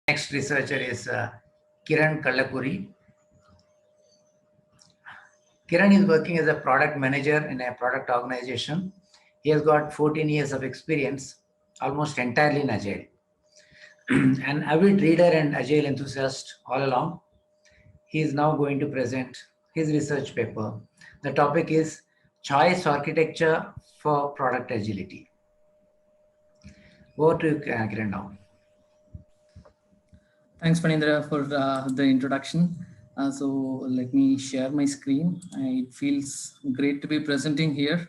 Next researcher is Kiran Kallakuri. Kiran is working as a product manager in a product organization. He has got 14 years of experience, almost entirely in Agile. An avid reader and Agile enthusiast all along. He is now going to present his research paper. The topic is Choice Architecture for Product Agility. Over to you, Kiran, now. Thanks, Panindra, for the introduction. So let me share my screen. It feels great to be presenting here,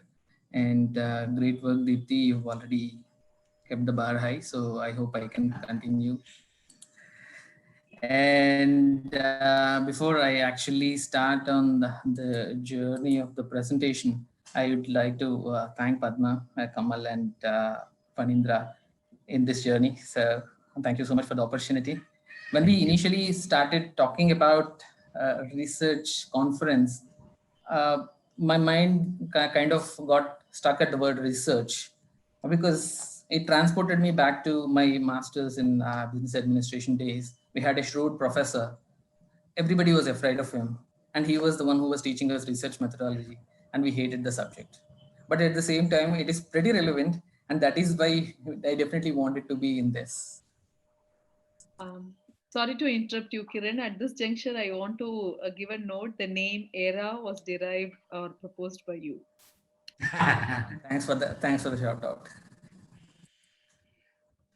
and great work, Deepti. You've already kept the bar high, so I hope I can continue. And before I actually start on the journey of the presentation, I would like to thank Padma, Kamal, and Panindra in this journey. So thank you so much for the opportunity. When we initially started talking about research conference, my mind kind of got stuck at the word research because it transported me back to my master's in business administration days. We had a shrewd professor. Everybody was afraid of him, and he was the one who was teaching us research methodology, and we hated the subject. But at the same time, it is pretty relevant, and that is why I definitely wanted to be in this. Sorry to interrupt you, Kiran. At this juncture, I want to give a note. The name ERA was derived or proposed by you. Thanks for the shout out.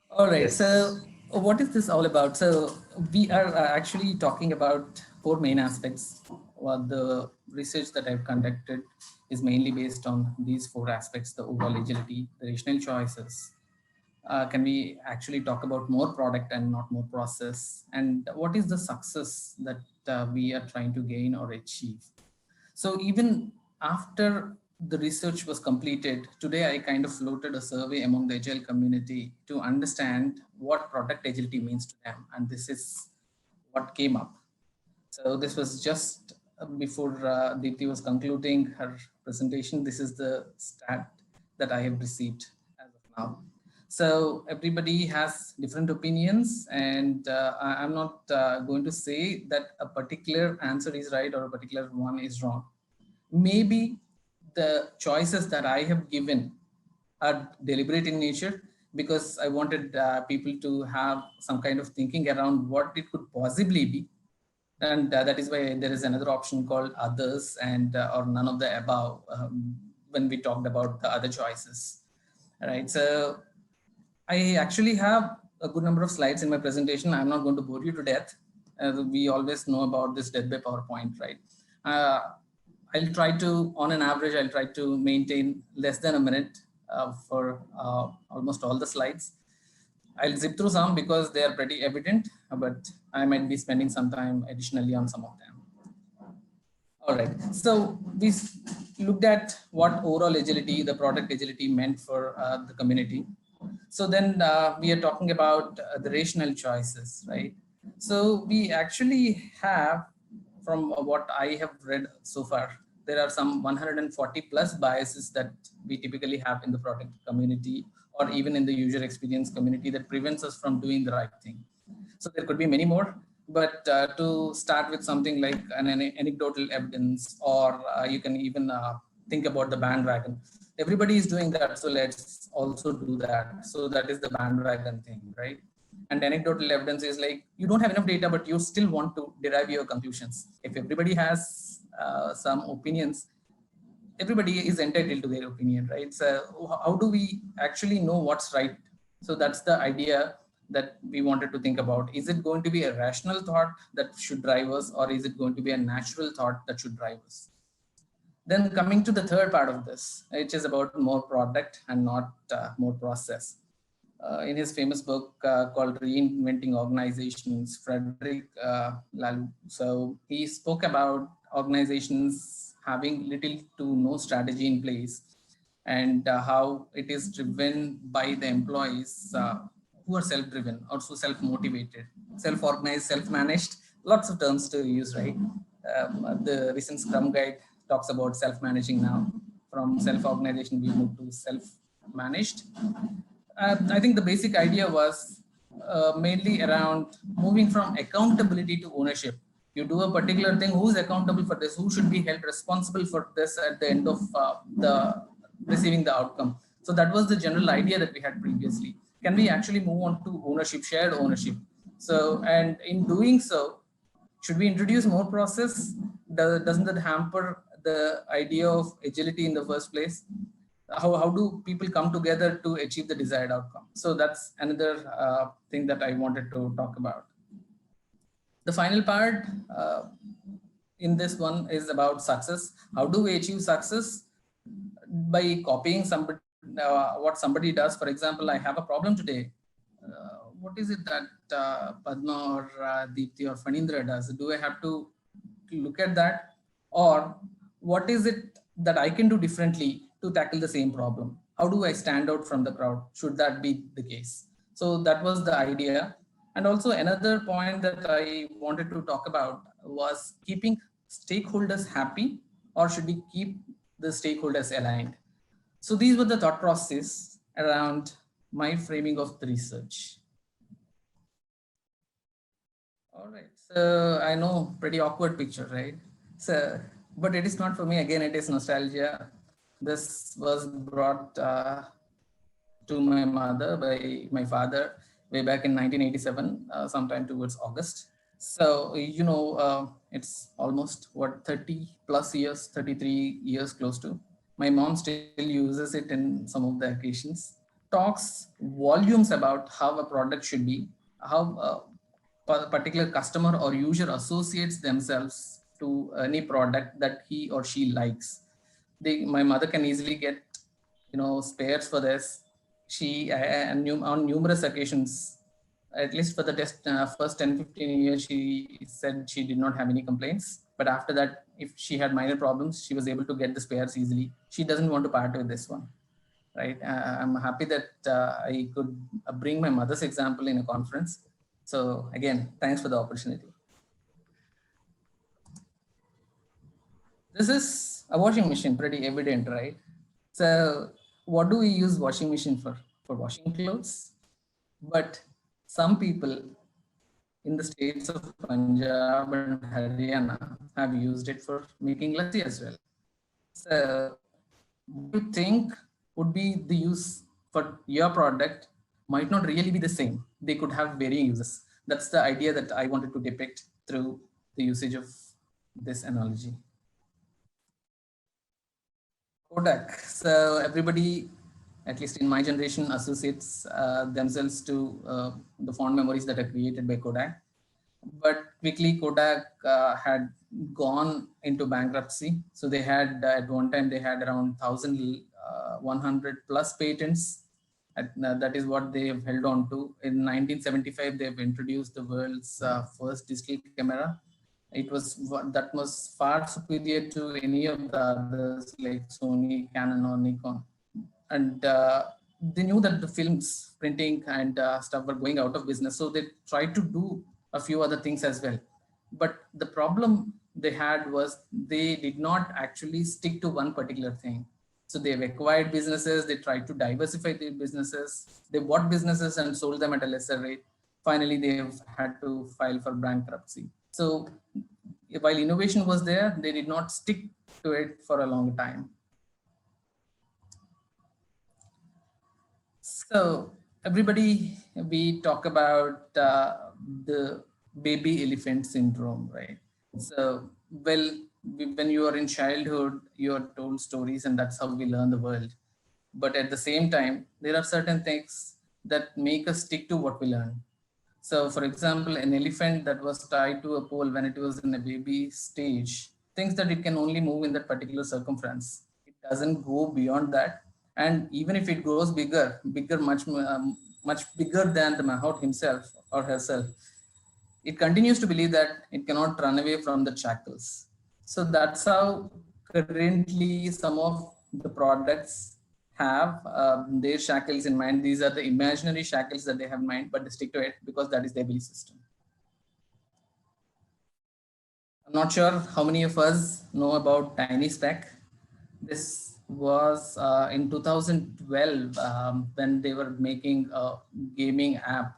All right. Yes. So what is this all about? So we are actually talking about four main aspects. Well, the research that I've conducted is mainly based on these four aspects: the overall agility, the rational choices. Can we actually talk about more product and not more process? And what is the success that we are trying to gain or achieve? So even after the research was completed, today I kind of floated a survey among the Agile community to understand what product agility means to them. And this is what came up. So this was just before Deepti was concluding her presentation. This is the stat that I have received as of now. So everybody has different opinions, and I'm not going to say that a particular answer is right or a particular one is wrong. Maybe the choices that I have given are deliberate in nature because I wanted people to have some kind of thinking around what it could possibly be. And that is why there is another option called others and or none of the above when we talked about the other choices. All right. So I actually have a good number of slides in my presentation. I'm not going to bore you to death. We always know about this death by PowerPoint, right? I'll try to, on an average, I'll try to maintain less than a minute for almost all the slides. I'll zip through some because they are pretty evident, but I might be spending some time additionally on some of them. All right, so we looked at what overall agility, the product agility meant for the community. So then we are talking about the rational choices, right? So we actually have, from what I have read so far, there are some 140 plus biases that we typically have in the product community or even in the user experience community that prevents us from doing the right thing. So there could be many more, but to start with something like an anecdotal evidence, or you can even think about the bandwagon. Everybody is doing that, so let's also do that. So that is the bandwagon thing, right? And anecdotal evidence is like, you don't have enough data, but you still want to derive your conclusions. If everybody has some opinions, everybody is entitled to their opinion, right? So how do we actually know what's right? So that's the idea that we wanted to think about. Is it going to be a rational thought that should drive us, or is it going to be a natural thought that should drive us? Then coming to the third part of this, which is about more product and not more process. In his famous book called Reinventing Organizations, Frederick Laloux, so he spoke about organizations having little to no strategy in place, and how it is driven by the employees who are self-driven, also self-motivated, self-organized, self-managed, lots of terms to use, right? The recent Scrum Guide talks about self-managing now. From self-organization, we move to self-managed. I think the basic idea was mainly around moving from accountability to ownership. You do a particular thing, who's accountable for this? Who should be held responsible for this at the end of the receiving the outcome? So that was the general idea that we had previously. Can we actually move on to ownership, shared ownership? So, and in doing so, should we introduce more process? Doesn't that hamper the idea of agility in the first place? How do people come together to achieve the desired outcome? So that's another thing that I wanted to talk about. The final part in this one is about success. How do we achieve success? By copying somebody, what somebody does. For example, I have a problem today. What is it that Padma or Deepthi or Fanindra does? Do I have to look at that? Or what is it that I can do differently to tackle the same problem? How do I stand out from the crowd? Should that be the case? So that was the idea. And also another point that I wanted to talk about was keeping stakeholders happy, or should we keep the stakeholders aligned? So these were the thought process around my framing of the research. All right, so I know pretty awkward picture, right? So, but it is not for me. Again, it is nostalgia. This was brought to my mother by my father way back in 1987, sometime towards August. So, you know, it's almost what, 30 plus years, 33 years close to. My mom still uses it in some of the occasions, talks volumes about how a product should be, how a particular customer or user associates themselves to any product that he or she likes. My mother can easily get, you know, spares for this. She on numerous occasions, at least for the first 10-15 years, she said she did not have any complaints. But after that, if she had minor problems, she was able to get the spares easily. She doesn't want to part with this one, right? I'm happy that I could bring my mother's example in a conference. So again, thanks for the opportunity. This is a washing machine, pretty evident, right? So what do we use washing machine for? For washing clothes. But some people in the states of Punjab and Haryana have used it for making lassi as well. So what do you think would be the use for your product might not really be the same. They could have varying uses. That's the idea that I wanted to depict through the usage of this analogy. Kodak. So everybody, at least in my generation, associates themselves to the fond memories that are created by Kodak. But quickly Kodak had gone into bankruptcy. So they had, at one time, they had around 1,100 plus patents. That is what they have held on to. In 1975, they've introduced the world's first digital camera. It was that was far superior to any of the others like Sony, Canon, or Nikon. And they knew that the films printing and stuff were going out of business. So they tried to do a few other things as well. But the problem they had was they did not actually stick to one particular thing. So they've acquired businesses, they tried to diversify their businesses, they bought businesses and sold them at a lesser rate. Finally, they've had to file for bankruptcy. So while innovation was there, they did not stick to it for a long time. So everybody, we talk about the baby elephant syndrome, right? So, well, when you are in childhood, you are told stories and that's how we learn the world. But at the same time, there are certain things that make us stick to what we learn. So for example, an elephant that was tied to a pole when it was in a baby stage thinks that it can only move in that particular circumference. It doesn't go beyond that. And even if it grows bigger, much bigger than the mahout himself or herself, it continues to believe that it cannot run away from the shackles. So that's how currently some of the products have their shackles in mind. These are the imaginary shackles that they have in mind, but they stick to it because that is their belief system. I'm not sure how many of us know about TinySpec. This was in 2012 when they were making a gaming app.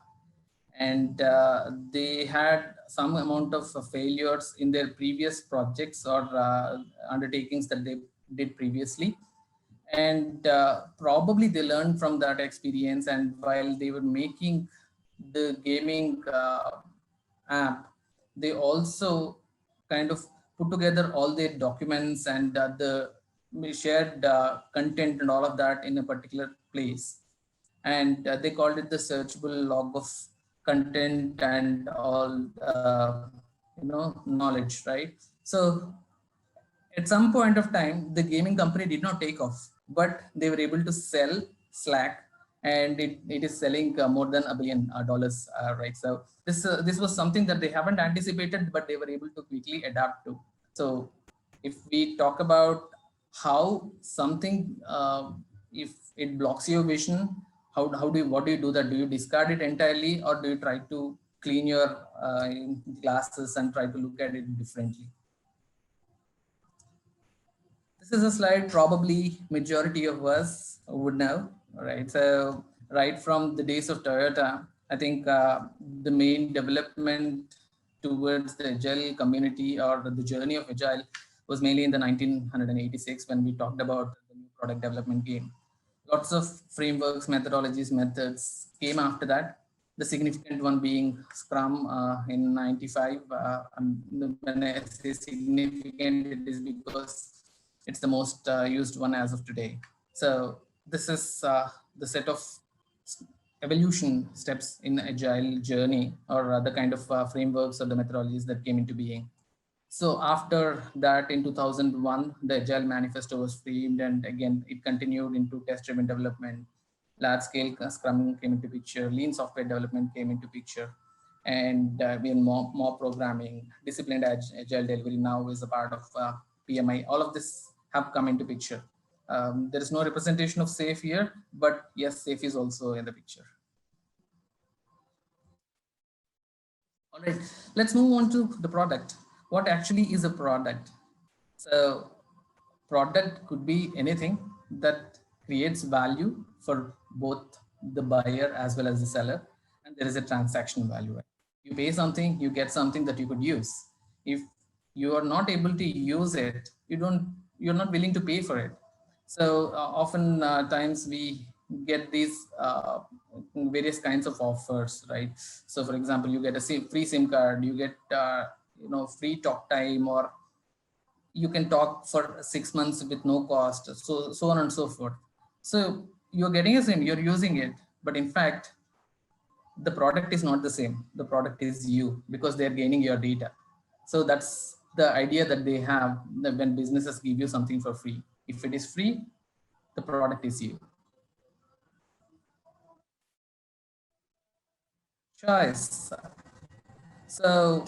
and they had some amount of failures in their previous projects or undertakings that they did previously. And probably they learned from that experience, and while they were making the gaming app, they also kind of put together all their documents and the shared content and all of that in a particular place, and they called it the searchable log of content and all knowledge, right? So at some point of time, the gaming company did not take off, but they were able to sell Slack, and it is selling more than $1 billion, right? So this was something that they haven't anticipated, but they were able to quickly adapt to. So if we talk about how something, if it blocks your vision, what do you do that? Do you discard it entirely, or do you try to clean your glasses and try to look at it differently? This is a slide probably majority of us would know, right? So right from the days of Toyota, I think the main development towards the Agile community or the journey of Agile was mainly in the 1986 when we talked about the new product development game. Lots of frameworks, methodologies, methods came after that. The significant one being Scrum in 95. When I say significant, it is because it's the most used one as of today. So this is the set of evolution steps in agile journey, or the kind of frameworks or the methodologies that came into being. So after that, in 2001, the Agile Manifesto was framed, and again, it continued into test-driven development. Large-scale Scrum came into picture, lean software development came into picture, and more programming, disciplined Agile delivery now is a part of PMI. All of this have come into picture. There is no representation of SAFe here, but yes, SAFe is also in the picture. All right, let's move on to the product. What actually is a product? So product could be anything that creates value for both the buyer as well as the seller, and there is a transaction value. You pay something, you get something that you could use. If you are not able to use it, you're not willing to pay for it. So often times we get these various kinds of offers, right? So for example, you get a free SIM card, you get free talk time, or you can talk for 6 months with no cost, so on and so forth. So you're getting a SIM, you're using it, but in fact, the product is not the same. The product is you, because they're gaining your data. So that's the idea that they have, that when businesses give you something for free. If it is free, the product is you. Choice. So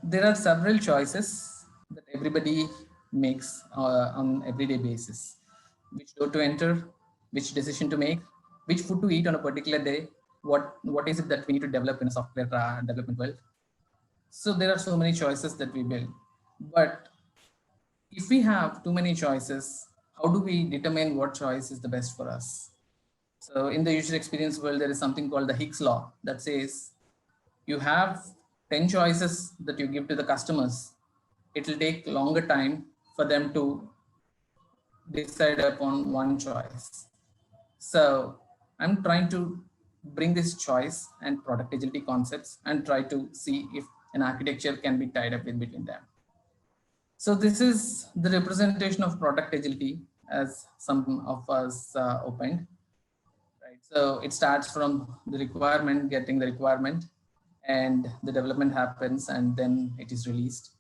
there are several choices that everybody makes on everyday basis. Which door to enter, which decision to make, which food to eat on a particular day, what is it that we need to develop in a software development world. So there are so many choices that we build. But if we have too many choices, how do we determine what choice is the best for us? So in the user experience world, there is something called the Hicks law that says you have 10 choices that you give to the customers. It will take longer time for them to decide upon one choice. So I'm trying to bring this choice and product agility concepts and try to see if an architecture can be tied up in between them. So this is the representation of product agility as some of us opened. Right. So it starts from the requirement, getting the requirement, and the development happens, and then it is released.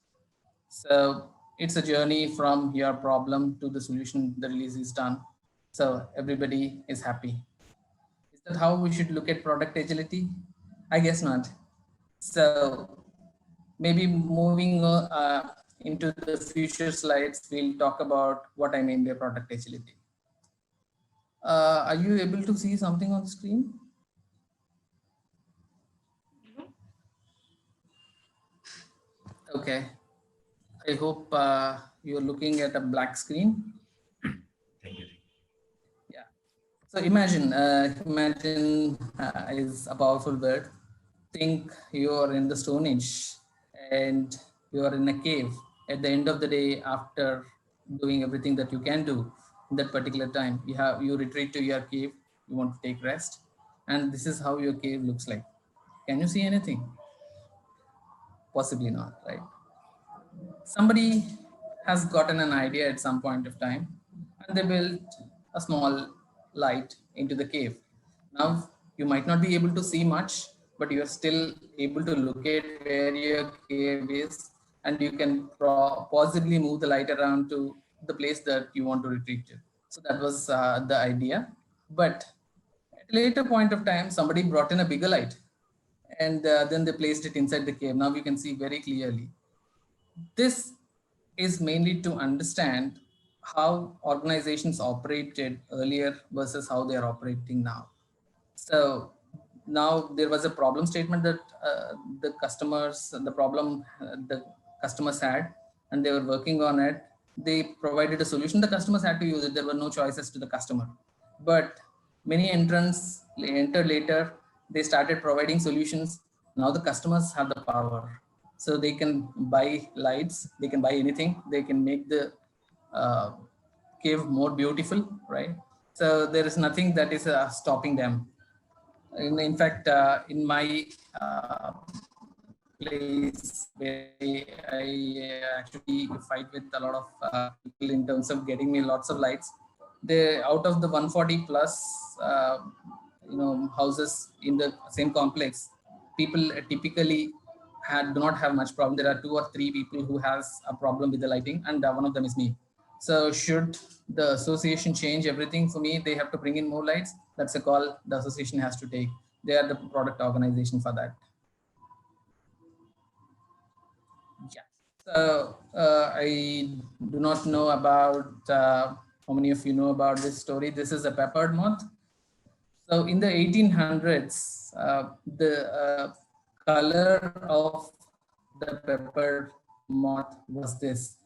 So it's a journey from your problem to the solution. The release is done. So everybody is happy. Is that how we should look at product agility? I guess not. So maybe moving into the future slides, we'll talk about what I mean by product agility. Are you able to see something on the screen? Okay. I hope you're looking at a black screen. Thank you. Yeah. So imagine is a powerful word. think you are in the Stone Age and you are in a cave. At the end of the day, after doing everything that you can do in that particular time, you retreat to your cave, you want to take rest, and this is how your cave looks like. Can you see anything? Possibly not, right? Somebody has gotten an idea at some point of time and they built a small light into the cave. Now you might not be able to see much, but you are still able to locate where your cave is, and you can possibly move the light around to the place that you want to retreat to. So that was the idea. But at a later point of time, somebody brought in a bigger light, and then they placed it inside the cave. Now you can see very clearly. This is mainly to understand how organizations operated earlier versus how they are operating now. So now there was a problem statement that the customers had, and they were working on it. They provided a solution. The customers had to use it. There were no choices to the customer. But many entrants entered later. They started providing solutions. Now the customers have the power. So they can buy lights. They can buy anything. They can make the uh, cave more beautiful, right? So there is nothing that is stopping them. In fact, in my place where I actually fight with a lot of people in terms of getting me lots of lights. Out of the 140 plus houses in the same complex, people typically do not have much problem. There are 2 or 3 people who has a problem with the lighting, and one of them is me. So should the association change everything for me, they have to bring in more lights. That's a call the association has to take. They are the product organization for that. Yeah. So I do not know about how many of you know about this story. This is a peppered moth. So in the 1800s, the color of the peppered moth was this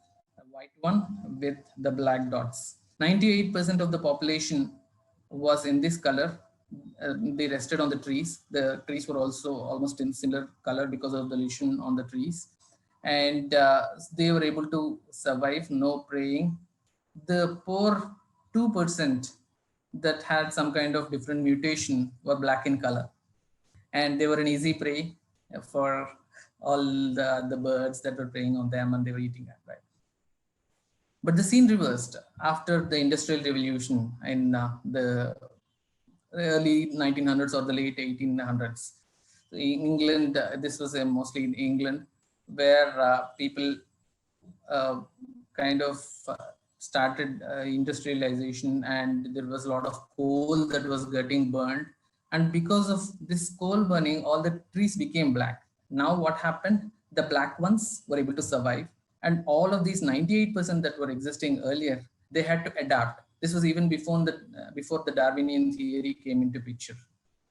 white one with the black dots. 98% of the population was in this color. They rested on the trees. The trees were also almost in similar color because of the lesion on the trees. And they were able to survive, no preying. The poor 2% that had some kind of different mutation were black in color, and they were an easy prey for all the birds that were preying on them, and they were eating that, right? But the scene reversed after the Industrial Revolution in the early 1900s or the late 1800s. In England, this was mostly in England, where people kind of started industrialization, and there was a lot of coal that was getting burned. And because of this coal burning, all the trees became black. Now what happened? The black ones were able to survive, and all of these 98% that were existing earlier, they had to adapt. This was even before the Darwinian theory came into picture.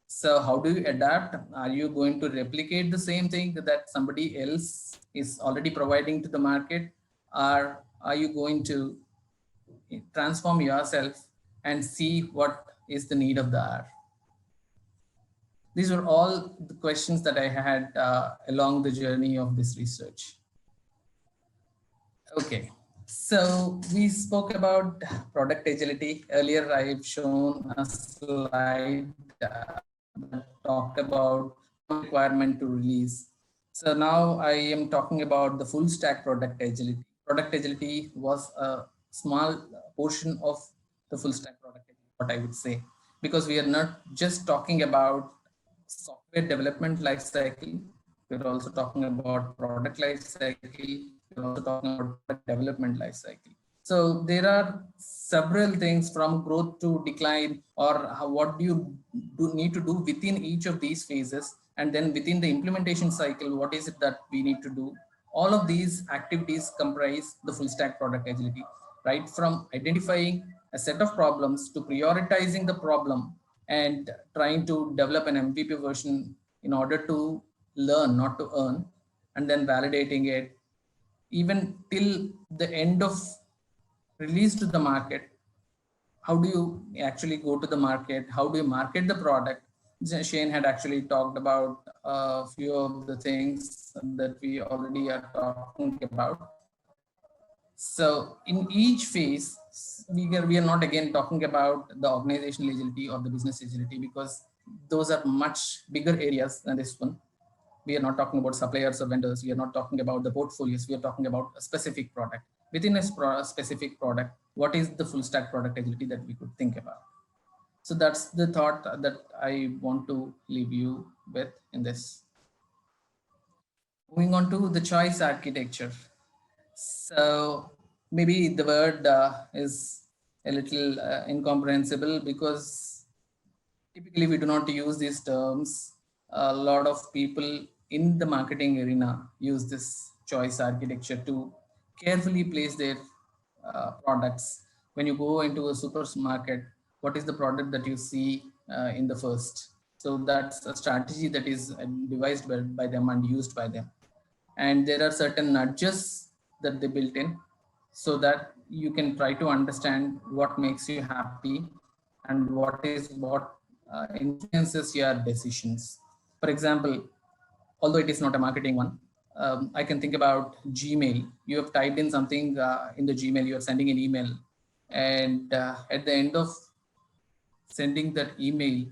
So how do you adapt? Are you going to replicate the same thing that somebody else is already providing to the market? Or are you going to transform yourself and see what is the need of the hour? These were all the questions that I had along the journey of this research. Okay, so we spoke about product agility. Earlier, I've shown a slide that talked about requirement to release. So now I am talking about the full stack product agility. Product agility was a small portion of the full stack product agility, what I would say, because we are not just talking about software development lifecycle. We're also talking about product lifecycle. We're also talking about product development lifecycle. So there are several things from growth to decline, or what do you need to do within each of these phases, and then within the implementation cycle, what is it that we need to do? All of these activities comprise the full stack product agility, right? From identifying a set of problems to prioritizing the problem and trying to develop an MVP version in order to learn, not to earn, and then validating it, even till the end of release to the market. How do you actually go to the market? How do you market the product? Shane had actually talked about a few of the things that we already are talking about. So in each phase, we are not again talking about the organizational agility or the business agility, because those are much bigger areas than this one. We are not talking about suppliers or vendors. We are not talking about the portfolios. We are talking about a specific product. Within a specific product, what is the full stack product agility that we could think about? So that's the thought that I want to leave you with in this. Moving on to the choice architecture. So maybe the word is a little incomprehensible, because typically we do not use these terms. A lot of people in the marketing arena use this choice architecture to carefully place their products. When you go into a supermarket, what is the product that you see in the first? So that's a strategy that is devised by them and used by them. And there are certain nudges that they built in, so that you can try to understand what makes you happy and what influences your decisions. For example, although it is not a marketing one, I can think about Gmail. You have typed in something in the Gmail, you are sending an email, and at the end of sending that email,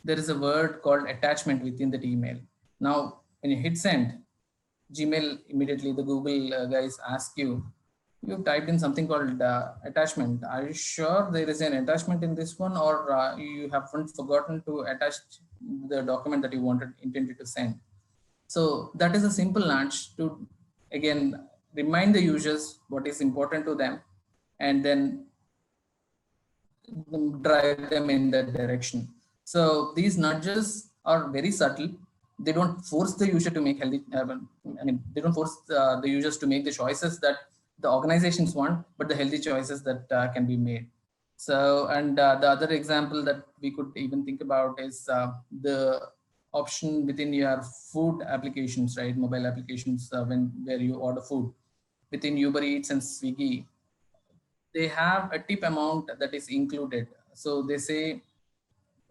there is a word called attachment within that email. Now, when you hit send, Gmail immediately, the Google guys ask you, you typed in something called attachment. Are you sure there is an attachment in this one, or you haven't forgotten to attach the document that you intended to send? So that is a simple nudge to, again, remind the users what is important to them, and then drive them in that direction. So these nudges are very subtle. They don't force the user to make healthy, they don't force the users to make the choices that the organizations want, but the healthy choices that can be made. So, and the other example that we could even think about is the option within your food applications, right? Mobile applications, where you order food within Uber Eats and Swiggy, they have a tip amount that is included. So they say,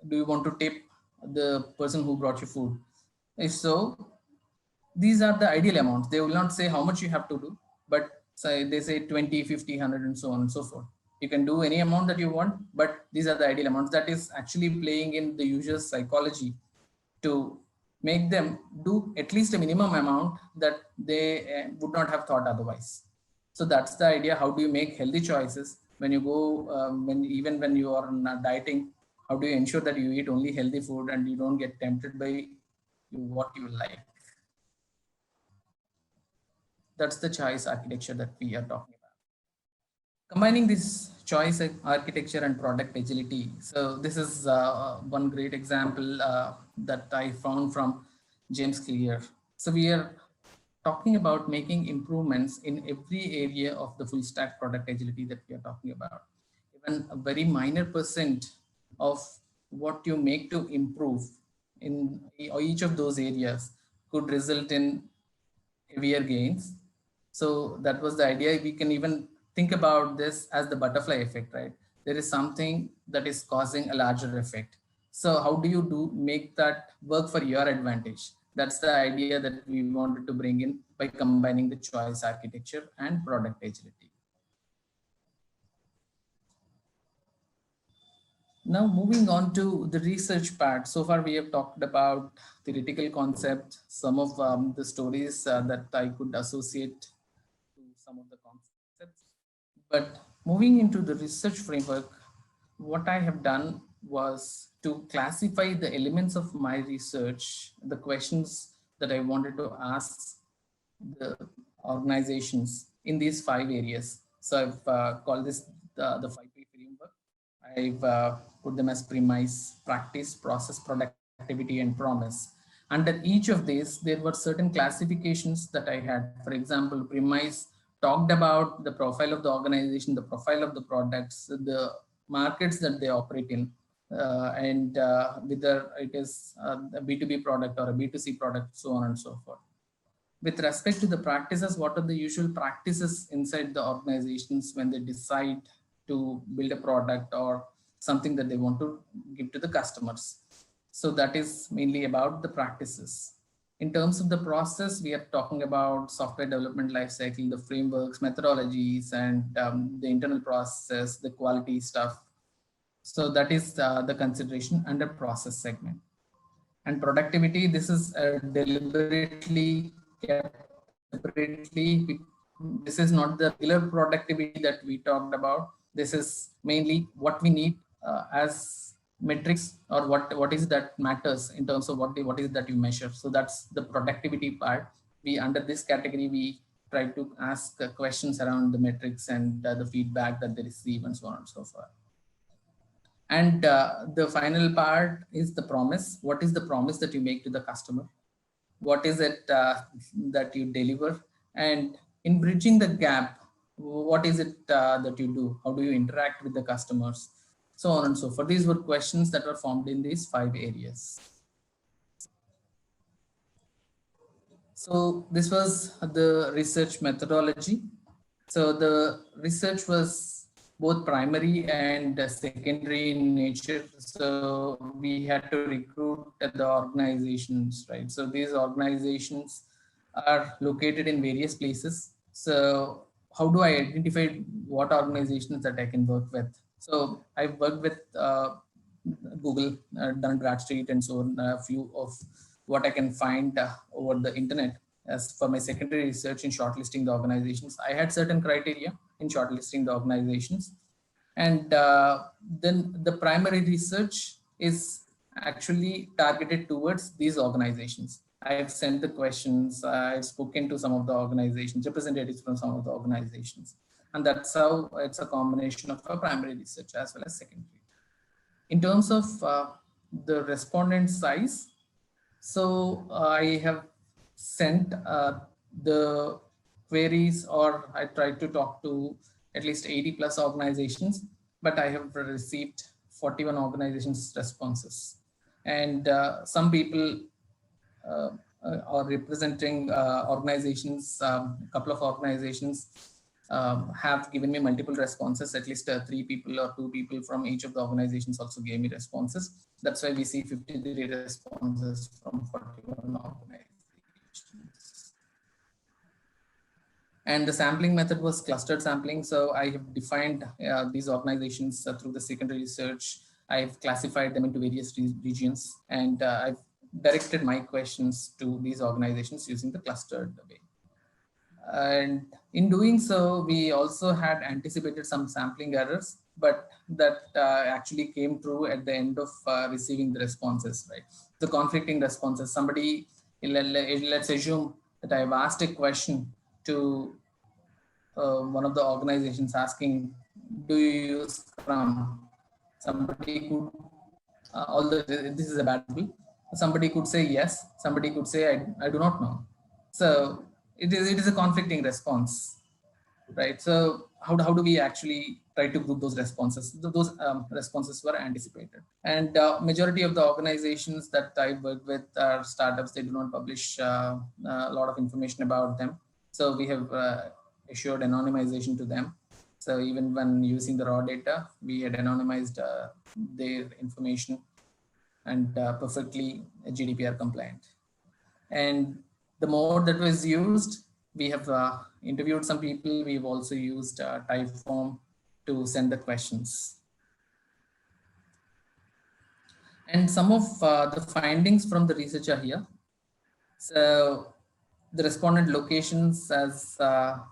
do you want to tip the person who brought you food? If so, these are the ideal amounts. They will not say how much you have to do, but say they say 20, 50, 100, and so on and so forth. You can do any amount that you want, but these are the ideal amounts. That is actually playing in the user's psychology to make them do at least a minimum amount that they would not have thought otherwise. So that's the idea. How do you make healthy choices when you go, even when you are dieting? How do you ensure that you eat only healthy food and you don't get tempted by what you like? That's the choice architecture that we are talking about. Combining this choice architecture and product agility. So this is one great example that I found from James Clear. So we are talking about making improvements in every area of the full stack product agility that we are talking about. Even a very minor percent of what you make to improve in each of those areas could result in heavier gains. So that was the idea. We can even think about this as the butterfly effect, right? There is something that is causing a larger effect. So how do you make that work for your advantage? That's the idea that we wanted to bring in by combining the choice architecture and product agility. Now moving on to the research part. So far we have talked about theoretical concept, some of the stories that I could associate to some of the concepts. But moving into the research framework, what I have done was to classify the elements of my research, the questions that I wanted to ask the organizations in these 5 areas. So I've called this the 5P framework. I've put them as premise, practice, process, productivity, and promise. Under each of these, there were certain classifications that I had. For example, premise talked about the profile of the organization, the profile of the products, the markets that they operate in, and whether it is a B2B product or a B2C product, so on and so forth. With respect to the practices, what are the usual practices inside the organizations when they decide to build a product or something that they want to give to the customers? So that is mainly about the practices. In terms of the process, we are talking about software development lifecycle, the frameworks, methodologies, and the internal process, the quality stuff. So that is the consideration under process segment. And productivity, this is deliberately kept separately. This is not the regular productivity that we talked about. This is mainly what we need as metrics, or what is that matters in terms of what is that you measure. So that's the productivity part. We, under this category, we try to ask questions around the metrics and the feedback that they receive and so on and so forth. And the final part is the promise. What is the promise that you make to the customer? What is it that you deliver? And in bridging the gap, what is it that you do? How do you interact with the customers? So on and so forth. These were questions that were formed in these 5 areas. So this was the research methodology. So the research was both primary and secondary in nature. So we had to recruit the organizations, right? So these organizations are located in various places. So how do I identify what organizations that I can work with? So I've worked with Google, Dun Bradstreet, and so on, a few of what I can find over the internet. As for my secondary research in shortlisting the organizations, I had certain criteria in shortlisting the organizations. And then the primary research is actually targeted towards these organizations. I've sent the questions, I've spoken to some of the organizations, representatives from some of the organizations. And that's how it's a combination of a primary research as well as secondary. In terms of the respondent size, so I have sent the queries, or I tried to talk to at least 80 plus organizations, but I have received 41 organizations responses. And some people are representing organizations, a couple of organizations have given me multiple responses. At least 3 people or 2 people from each of the organizations also gave me responses. That's why we see 53 responses from 41 organizations. And the sampling method was clustered sampling. So I have defined these organizations through the secondary research. I've classified them into various regions, and I've directed my questions to these organizations using the clustered way. And in doing so, we also had anticipated some sampling errors, but that actually came true at the end of receiving the responses, right? The conflicting responses. Somebody, let's assume that I've asked a question to one of the organizations asking, do you use Scrum? Somebody could, although this is a bad example, somebody could say yes, somebody could say I do not know. So it is a conflicting response, right? So how do we actually try to group those responses? Those responses were anticipated. And majority of the organizations that I work with are startups. They do not publish a lot of information about them. So we have assured anonymization to them. So even when using the raw data, we had anonymized their information, and perfectly GDPR compliant. And the mode that was used, we have interviewed some people. We've also used Typeform to send the questions. And some of the findings from the research are here. So the respondent locations, as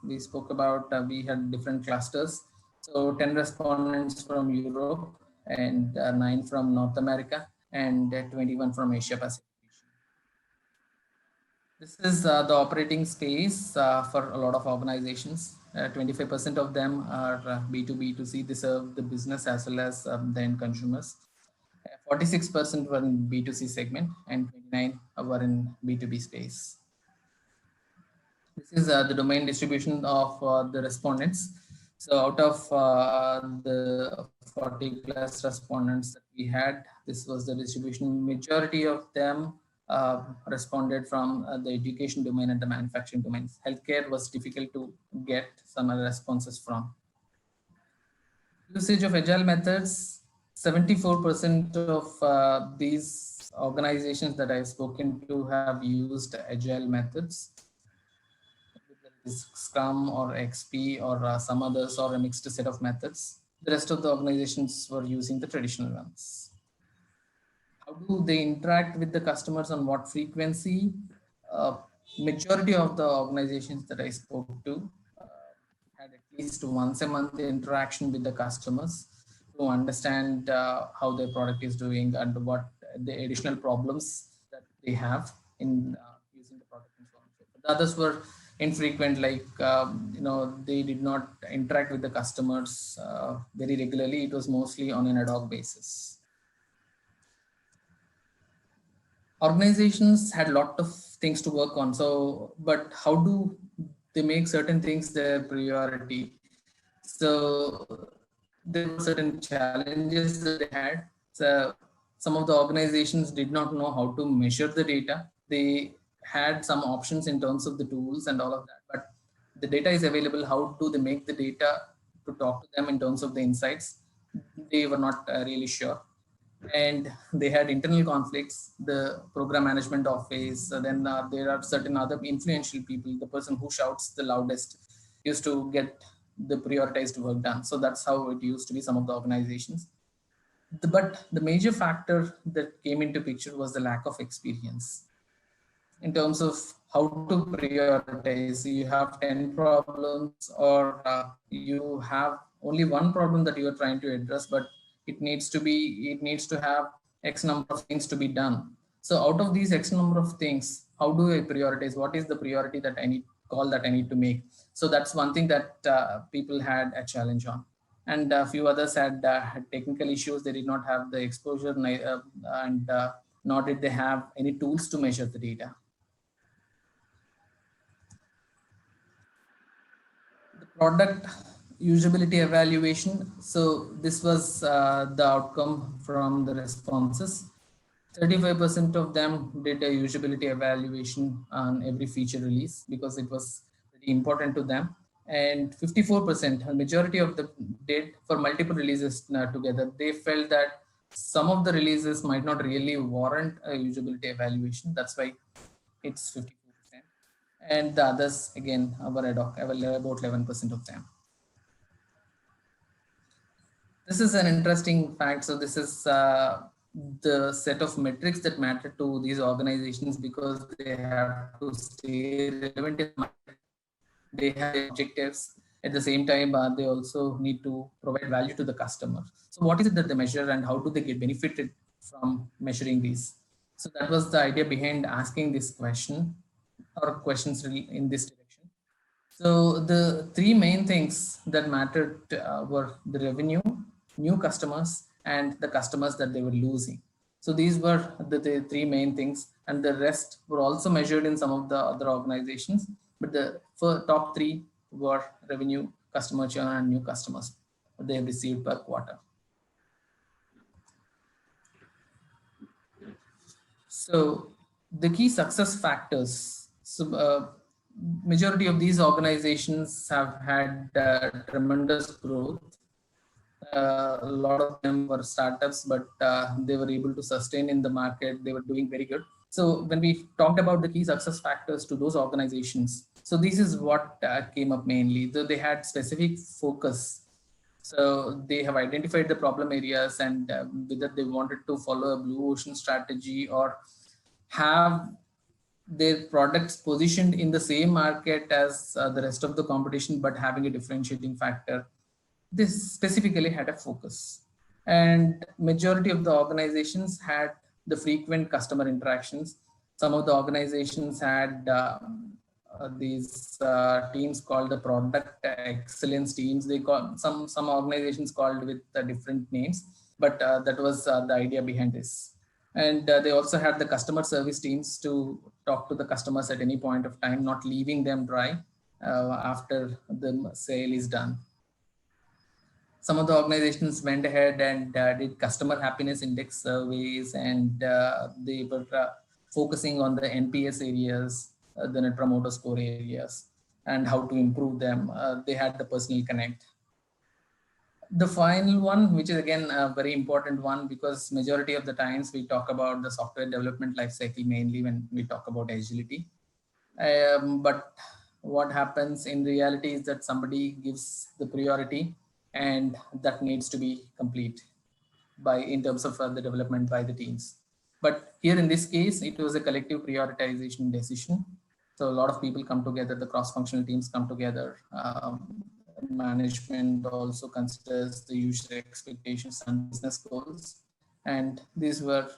we spoke about, we had different clusters. So 10 respondents from Europe, and 9 from North America, and 21 from Asia Pacific. This is the operating space for a lot of organizations. 25% of them are B2B2C. They serve the business as well as the end consumers. 46% were in B2C segment, and 29 were in B2B space. This is the domain distribution of the respondents. So out of the 40 plus respondents that we had, this was the distribution. Majority of them responded from the education domain and the manufacturing domains. Healthcare was difficult to get some responses from. Usage of agile methods, 74% of these organizations that I've spoken to have used agile methods, whether it is Scrum or XP or some others or a mixed set of methods. The rest of the organizations were using the traditional ones. How do they interact with the customers, on what frequency? Uh, Majority of the organizations that I spoke to had at least once a month interaction with the customers to understand how their product is doing and what the additional problems that they have in using the product and so on. The others were infrequent, like they did not interact with the customers very regularly. It was mostly on an ad hoc basis. Organizations had a lot of things to work on. So, but how do they make certain things their priority? So there were certain challenges that they had. So some of the organizations did not know how to measure the data. They had some options in terms of the tools and all of that, but the data is available. How do they make the data to talk to them in terms of the insights? They were not really sure. And they had internal conflicts, the program management office. Then there are certain other influential people. The person who shouts the loudest used to get the prioritized work done. So that's how it used to be some of the organizations. But the major factor that came into picture was the lack of experience in terms of how to prioritize. You have 10 problems, or you have only one problem that you are trying to address, but it needs to have X number of things to be done. So out of these X number of things, how do I prioritize? What is the priority that I need to make? So that's one thing that people had a challenge on. And a few others had technical issues. They did not have the exposure, and nor did they have any tools to measure the data. The product usability evaluation. So this was the outcome from the responses. 35% of them did a usability evaluation on every feature release because it was pretty important to them. And 54%, a majority of them did for multiple releases together. They felt that some of the releases might not really warrant a usability evaluation. That's why it's 54%. And the others, again, were ad hoc, about 11% of them. This is an interesting fact. So this is the set of metrics that matter to these organizations because they have to stay relevant in the market. They have objectives. At the same time, they also need to provide value to the customer. So what is it that they measure and how do they get benefited from measuring these? So that was the idea behind asking this question or questions in this direction. So the three main things that mattered were the revenue, new customers, and the customers that they were losing. So these were the three main things, and the rest were also measured in some of the other organizations. But the top three were revenue, customer churn, and new customers they have received per quarter. So the key success factors. So majority of these organizations have had tremendous growth. A lot of them were startups, but they were able to sustain in the market. They were doing very good. So when we talked about the key success factors to those organizations, so this is what came up mainly. They had specific focus. So they have identified the problem areas and whether they wanted to follow a blue ocean strategy or have their products positioned in the same market as the rest of the competition, but having a differentiating factor. This specifically had a focus. And majority of the organizations had the frequent customer interactions. Some of the organizations had these teams called the product excellence teams. They call some organizations called with different names, but that was the idea behind this. And they also had the customer service teams to talk to the customers at any point of time, not leaving them dry after the sale is done. Some of the organizations went ahead and did customer happiness index surveys, and they were focusing on the NPS areas, the Net Promoter Score areas, and how to improve them. They had the personal connect. The final one, which is again a very important one, because majority of the times we talk about the software development lifecycle mainly when we talk about agility. But what happens in reality is that somebody gives the priority and that needs to be complete by in terms of the development by the teams. But here in this case, it was a collective prioritization decision. So a lot of people come together, the cross-functional teams come together. Management also considers the user expectations and business goals. And these were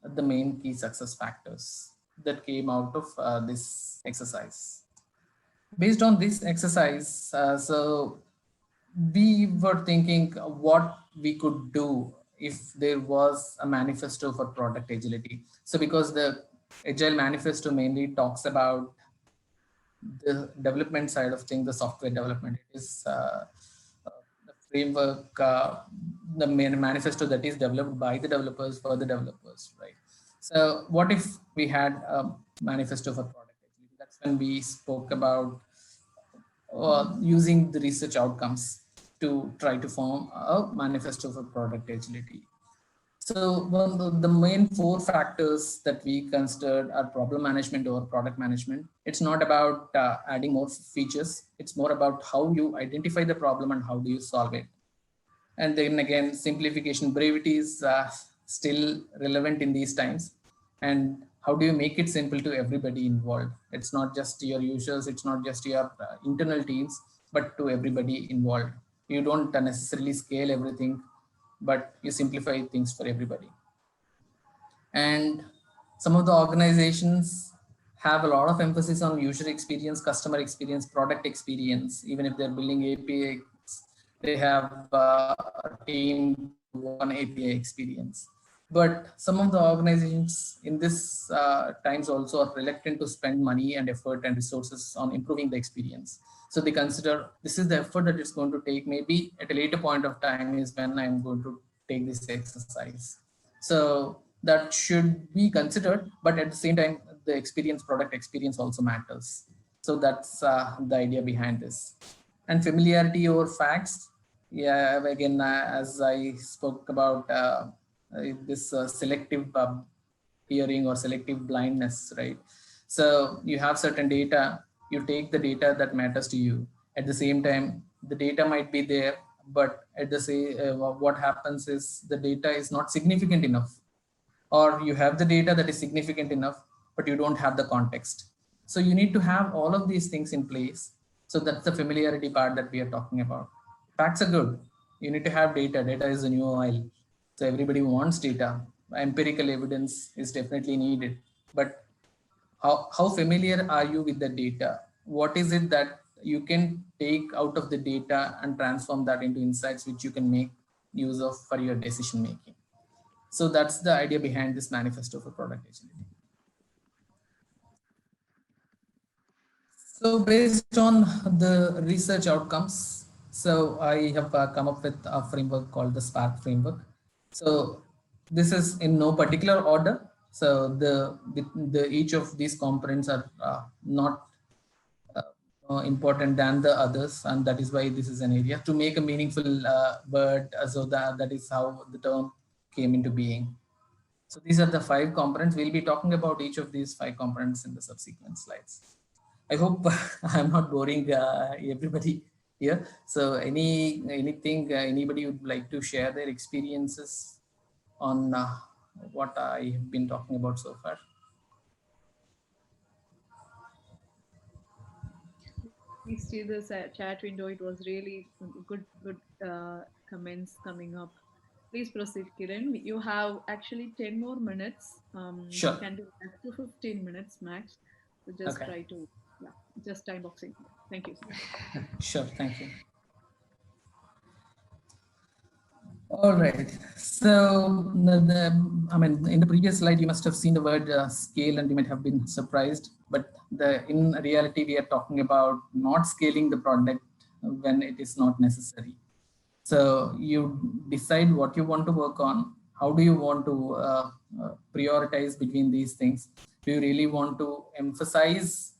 the main key success factors that came out of this exercise. Based on this exercise, so we were thinking what we could do if there was a manifesto for product agility. So because the Agile manifesto mainly talks about the development side of things, the software development, it is the framework, the main manifesto that is developed by the developers for the developers, right? So what if we had a manifesto for product agility? That's when we spoke about using the research outcomes to try to form a manifesto for product agility. So one of the main four factors that we considered are problem management or product management. It's not about adding more features. It's more about how you identify the problem and how do you solve it. And then again, simplification, brevity is still relevant in these times. And how do you make it simple to everybody involved? It's not just your users, it's not just your internal teams, but to everybody involved. You don't necessarily scale everything, but you simplify things for everybody. And some of the organizations have a lot of emphasis on user experience, customer experience, product experience. Even if they're building APIs, they have a team on API experience. But some of the organizations in this times also are reluctant to spend money and effort and resources on improving the experience. So they consider this is the effort that it's going to take. Maybe at a later point of time is when I'm going to take this exercise. So that should be considered, but at the same time, the experience, product experience also matters. So that's the idea behind this. And familiarity over facts. Yeah, again, as I spoke about this selective hearing or selective blindness, right? So you have certain data, you take the data that matters to you. At the same time, the data might be there, but at the same, what happens is the data is not significant enough, or you have the data that is significant enough, but you don't have the context. So you need to have all of these things in place. So that's the familiarity part that we are talking about. Facts are good. You need to have data. Data is the new oil. So everybody wants data. Empirical evidence is definitely needed. But how familiar are you with the data? What is it that you can take out of the data and transform that into insights which you can make use of for your decision making? So that's the idea behind this manifesto for product agility. So based on the research outcomes, so I have come up with a framework called the SPARK framework. So this is in no particular order. So the each of these components are not important than the others, and that is why this is an area to make a meaningful word. So that is how the term came into being. So these are the 5 components. We'll be talking about each of these 5 components in the subsequent slides. I hope I'm not boring everybody here. So anything anybody would like to share their experiences on what I have been talking about so far? Please see the chat window. It was really good comments coming up. Please proceed, Kiran. You have actually 10 more minutes. Sure. You can do up to 15 minutes max. So just Okay. try to, yeah, just time boxing. Thank you. Sure, thank you. All right. So, I mean, in the previous slide, you must have seen the word scale, and you might have been surprised. But in reality, we are talking about not scaling the product when it is not necessary. So you decide what you want to work on. How do you want to prioritize between these things? Do you really want to emphasize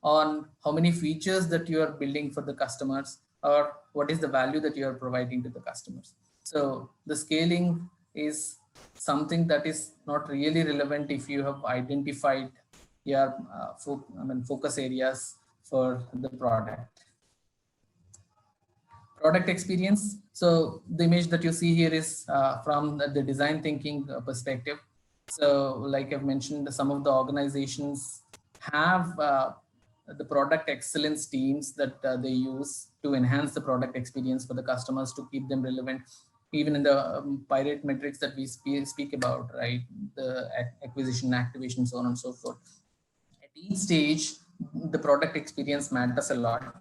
on how many features that you are building for the customers, or what is the value that you are providing to the customers. So the scaling is something that is not really relevant if you have identified your focus areas for the product. Product experience. So the image that you see here is from the design thinking perspective. So like I've mentioned, some of the organizations have the product excellence teams that they use to enhance the product experience for the customers, to keep them relevant, even in the pirate metrics that we speak about, right? The acquisition, activation, so on and so forth. At each stage, the product experience matters a lot.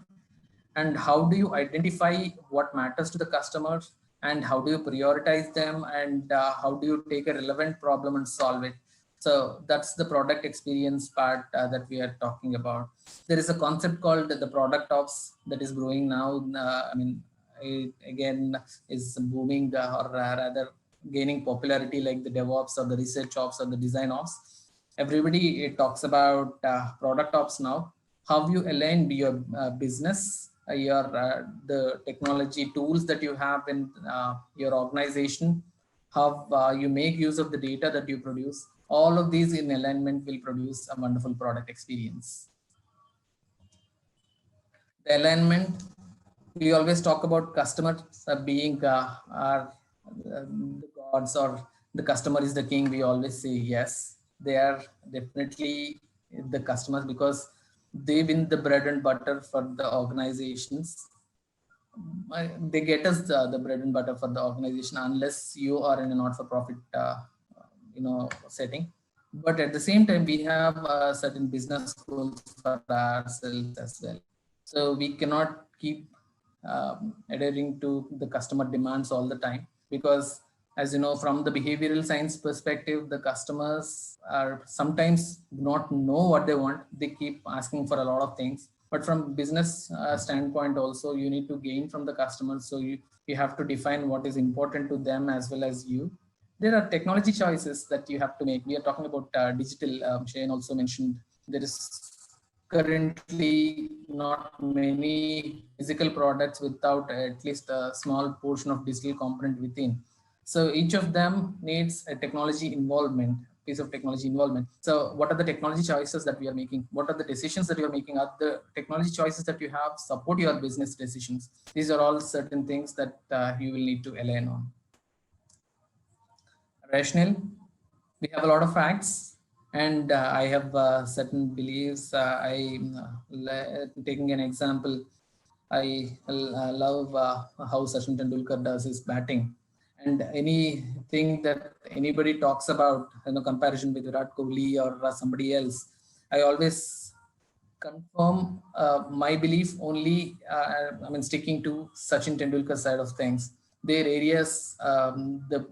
And how do you identify what matters to the customers, and how do you prioritize them, and how do you take a relevant problem and solve it? So that's the product experience part that we are talking about. There is a concept called the product ops that is growing now. It again is booming, or rather gaining popularity, like the DevOps or the research ops or the design ops. Everybody talks about product ops now. How you align your business, your the technology tools that you have in your organization, how you make use of the data that you produce. All of these in alignment will produce a wonderful product experience. The alignment, we always talk about customers being our the gods, or the customer is the king. We always say yes, they are definitely the customers, because they win the bread and butter for the organizations. They get us the bread and butter for the organization, unless you are in a not-for-profit setting. But at the same time, we have certain business goals for ourselves as well. So we cannot keep adhering to the customer demands all the time, because as you know, from the behavioral science perspective, the customers are sometimes not know what they want. They keep asking for a lot of things. But from business standpoint also, you need to gain from the customers. So you have to define what is important to them as well as you. There are technology choices that you have to make. We are talking about digital. Shane also mentioned there is currently not many physical products without at least a small portion of digital component within. So each of them needs a technology involvement, piece of technology involvement. So what are the technology choices that we are making? What are the decisions that you are making? Are the technology choices that you have support your business decisions? These are all certain things that you will need to align on. Rationale, we have a lot of facts, and I have certain beliefs. Taking an example, I love how Sachin Tendulkar does his batting, and anything that anybody talks about, comparison with Virat Kohli or somebody else, I always confirm my belief only. Sticking to Sachin Tendulkar side of things. Their areas, the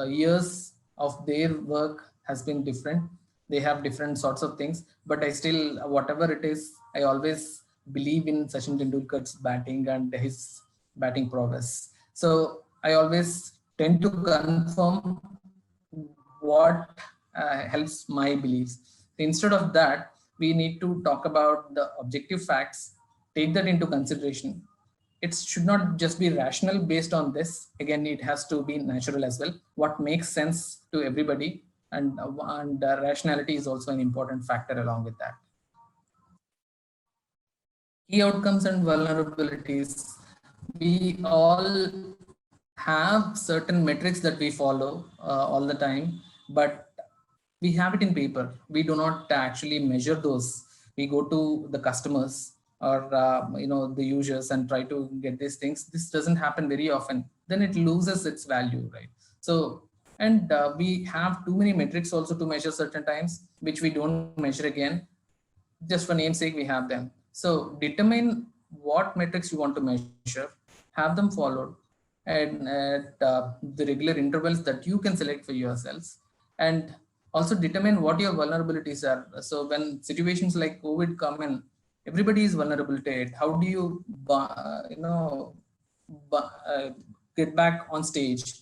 years of their work has been different. They have different sorts of things, but I still, whatever it is, I always believe in Sachin Tendulkar's batting and his batting prowess. So I always tend to confirm what helps my beliefs. Instead of that, we need to talk about the objective facts, take that into consideration. It should not just be rational based on this. Again, it has to be natural as well. What makes sense to everybody, and rationality is also an important factor along with that. Key outcomes and vulnerabilities. We all have certain metrics that we follow all the time, but we have it in paper. We do not actually measure those. We go to the customers or the users and try to get these things. This doesn't happen very often. Then it loses its value, right? So, and we have too many metrics also to measure certain times, which we don't measure again. Just for namesake, we have them. So determine what metrics you want to measure, have them followed, and at the regular intervals that you can select for yourselves, and also determine what your vulnerabilities are. So when situations like COVID come in, everybody is vulnerable to it. How do you, get back on stage?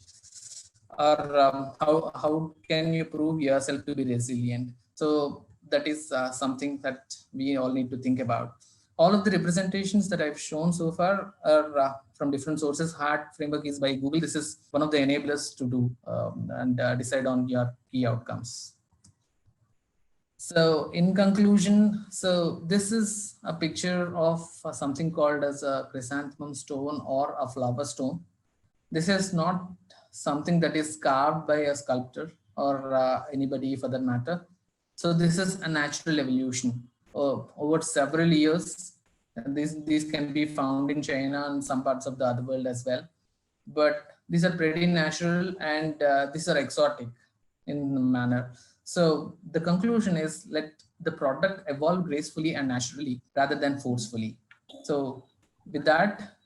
Or how can you prove yourself to be resilient? So that is something that we all need to think about. all of the representations that I've shown so far are from different sources. HEART framework is by Google. This is one of the enablers to do and decide on your key outcomes. So in conclusion, so this is a picture of something called as a chrysanthemum stone or a flower stone. This is not something that is carved by a sculptor or anybody for that matter. So this is a natural evolution over several years. And these can be found in China and some parts of the other world as well. But these are pretty natural and these are exotic in manner. So the conclusion is, let the product evolve gracefully and naturally rather than forcefully. So with that,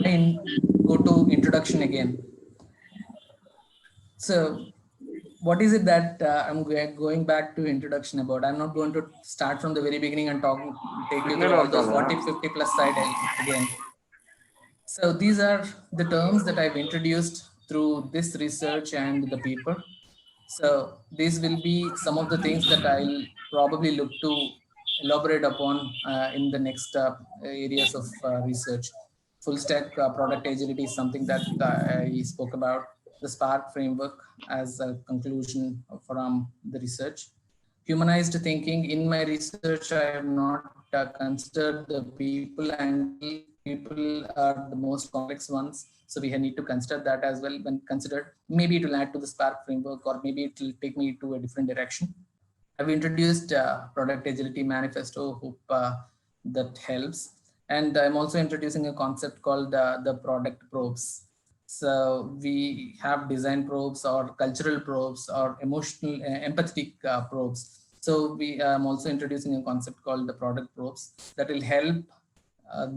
I go to introduction again. So what is it that I'm going back to introduction about? I'm not going to start from the very beginning and take you through all those 40, 50 plus slide again. So these are the terms that I've introduced through this research and the paper. So these will be some of the things that I'll probably look to elaborate upon in the next areas of research. Full stack product agility is something that I spoke about. The Spark framework as a conclusion from the research. Humanized thinking. In my research, I have not considered the people angle. People are the most complex ones. So we need to consider that as well when considered. Maybe it will add to the Spark framework, or maybe it will take me to a different direction. I've introduced product agility manifesto. Hope that helps. And I'm also introducing a concept called the product probes. So we have design probes or cultural probes or emotional, empathetic probes. So I'm also introducing a concept called the product probes that will help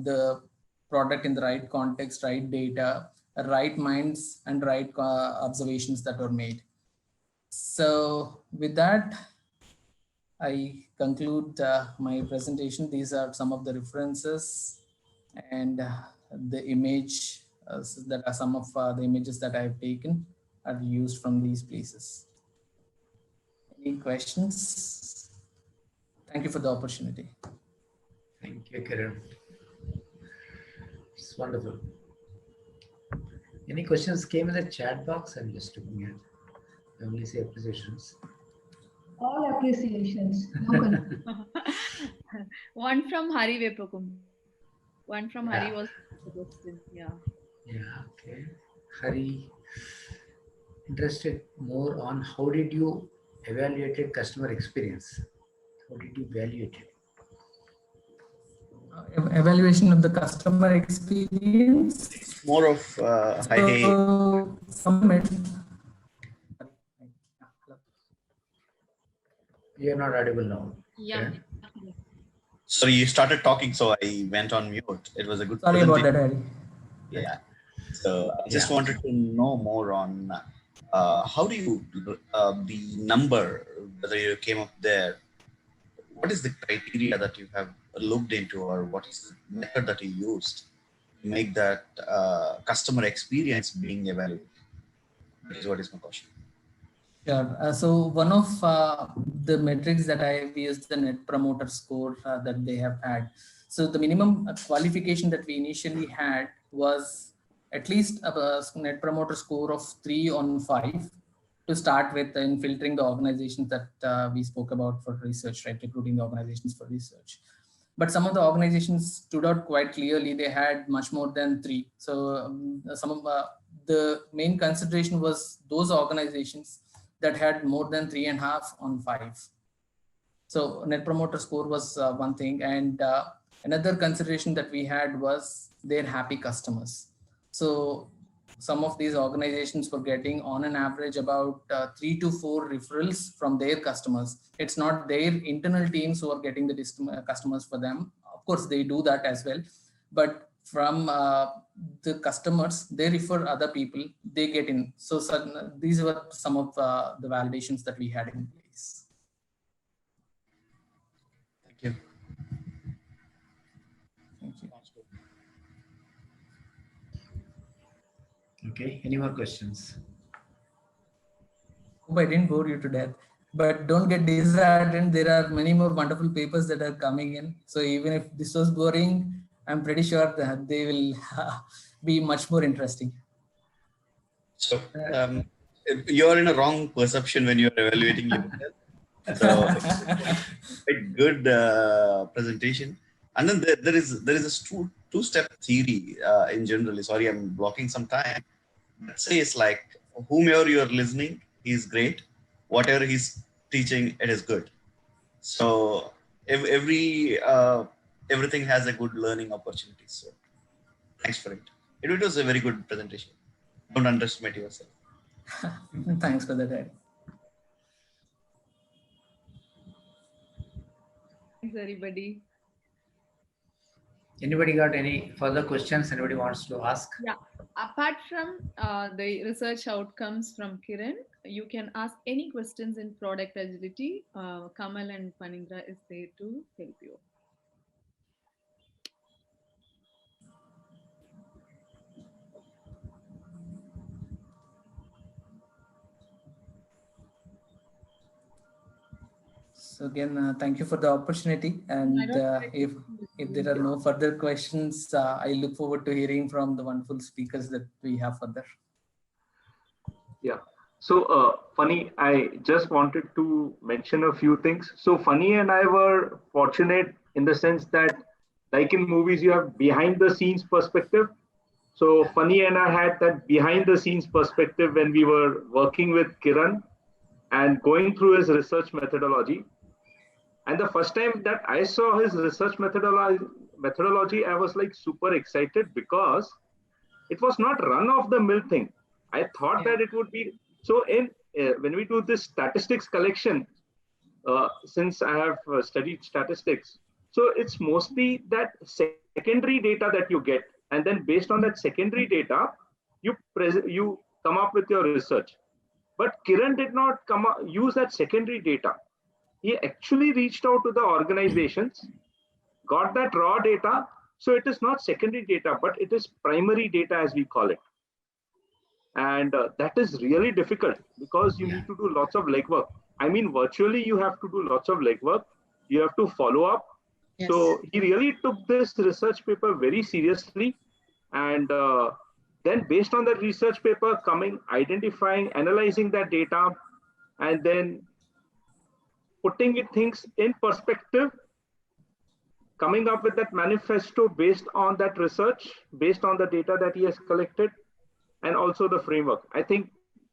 the product in the right context, right data, right minds, and right observations that were made. So with that, I conclude my presentation. These are some of the references and the image that are some of the images that I've taken are used from these places. Any questions? Thank you for the opportunity. Thank you, Kiran. It's wonderful. Any questions came in the chat box? I'm just looking at. I only see appreciations. All appreciations. One from Hari Vepakum. One from Yeah. Hari was suggested. Yeah. Yeah, okay. Hari, interested more on how did you evaluate customer experience? How did you evaluate it? Evaluation of the customer experience. More of You're not audible now. Yeah. Kiran? Sorry, you started talking, so I went on mute. It was a good. Sorry about that, Harry. Yeah. So I just wanted to know more on how do you the number, whether you came up there. What is the criteria that you have looked into, or what is the method that you used to make that customer experience being evaluated? That is what is my question. Sure. So one of the metrics that I've used, the Net Promoter Score that they have had. So the minimum qualification that we initially had was at least a Net Promoter Score of 3 on 5 to start with in filtering the organizations that we spoke about for research, right? Recruiting the organizations for research. But some of the organizations stood out quite clearly. They had much more than 3. So some of the main consideration was those organizations that had more than 3.5 on 5. So Net Promoter Score was one thing. And another consideration that we had was their happy customers. So some of these organizations were getting on an average about 3 to 4 referrals from their customers. It's not their internal teams who are getting the customers for them. Of course, they do that as well. But from the customers, they refer other people, they get in. So these were some of the validations that we had in place. Thank you. Thank you. Okay, any more questions? Hope I didn't bore you to death. But don't get disheartened. There are many more wonderful papers that are coming in. So even if this was boring, I'm pretty sure that they will be much more interesting. So you're in a wrong perception when you're evaluating yourself. So quite good presentation. And then there is a two-step theory in general. Sorry, I'm blocking some time. Let's say it's like whomever you are listening, he's great. Whatever he's teaching, it is good. So everything has a good learning opportunity. So thanks for it. It was a very good presentation. Don't underestimate yourself. Thanks for that. Thanks, everybody. Anybody got any further questions? Anybody wants to ask? Yeah. Apart from the research outcomes from Kiran, you can ask any questions in product agility. Kamal and Panindra is there to help you. So again, thank you for the opportunity. And if there are no further questions, I look forward to hearing from the wonderful speakers that we have further. Yeah. So Funny, I just wanted to mention a few things. So Funny and I were fortunate in the sense that, like in movies, you have behind the scenes perspective. So Funny and I had that behind the scenes perspective when we were working with Kiran and going through his research methodology. And the first time that I saw his research methodology, I was like super excited because it was not run of the mill thing. I thought that it would be, so when we do this statistics collection, since I have studied statistics, so it's mostly that secondary data that you get. And then based on that secondary data, you come up with your research. But Kiran did not use that secondary data. He actually reached out to the organizations, got that raw data. So it is not secondary data, but it is primary data as we call it. And that is really difficult because you need to do lots of legwork. I mean, virtually you have to do lots of legwork. You have to follow up. Yes. So he really took this research paper very seriously. And then based on that research paper, identifying, analyzing that data, and then putting things in perspective, coming up with that manifesto based on that research, based on the data that he has collected, and also the framework. I think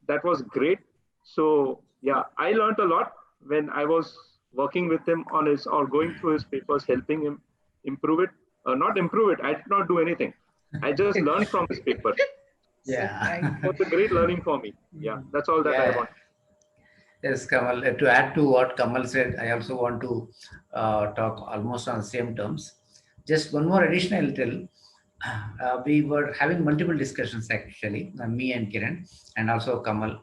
that was great. So yeah, I learned a lot when I was working with him on his, or going through his papers, helping him improve it. Not improve it, I did not do anything. I just learned from his paper. Yeah. It was a great learning for me. Yeah, that's all that I want. Yes, Kamal. To add to what Kamal said, I also want to talk almost on the same terms. Just one more additional tell. We were having multiple discussions actually, me and Kiran, and also Kamal.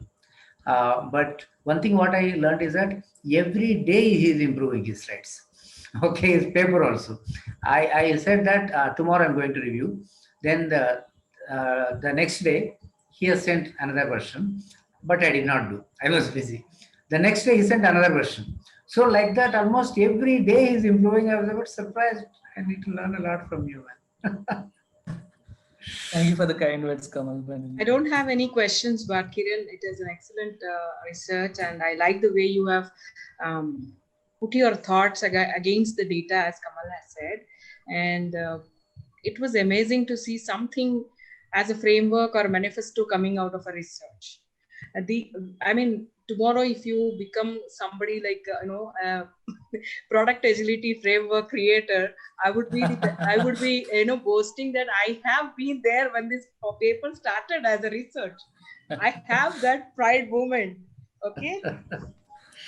But one thing what I learned is that every day he is improving his slides. Okay, his paper also. I said that tomorrow I'm going to review. Then the next day he has sent another version, but I did not do. I was busy. The next day he sent another version. So like that, almost every day he's improving. I was a bit surprised. I need to learn a lot from you, man. Thank you for the kind words, Kamal. I don't have any questions, but Kiran, it is an excellent research, and I like the way you have put your thoughts against the data, as Kamal has said. And it was amazing to see something as a framework or manifesto coming out of a research. I mean, tomorrow, if you become somebody like, product agility framework creator, I would be, boasting that I have been there when this paper started as a research. I have that pride moment. Okay.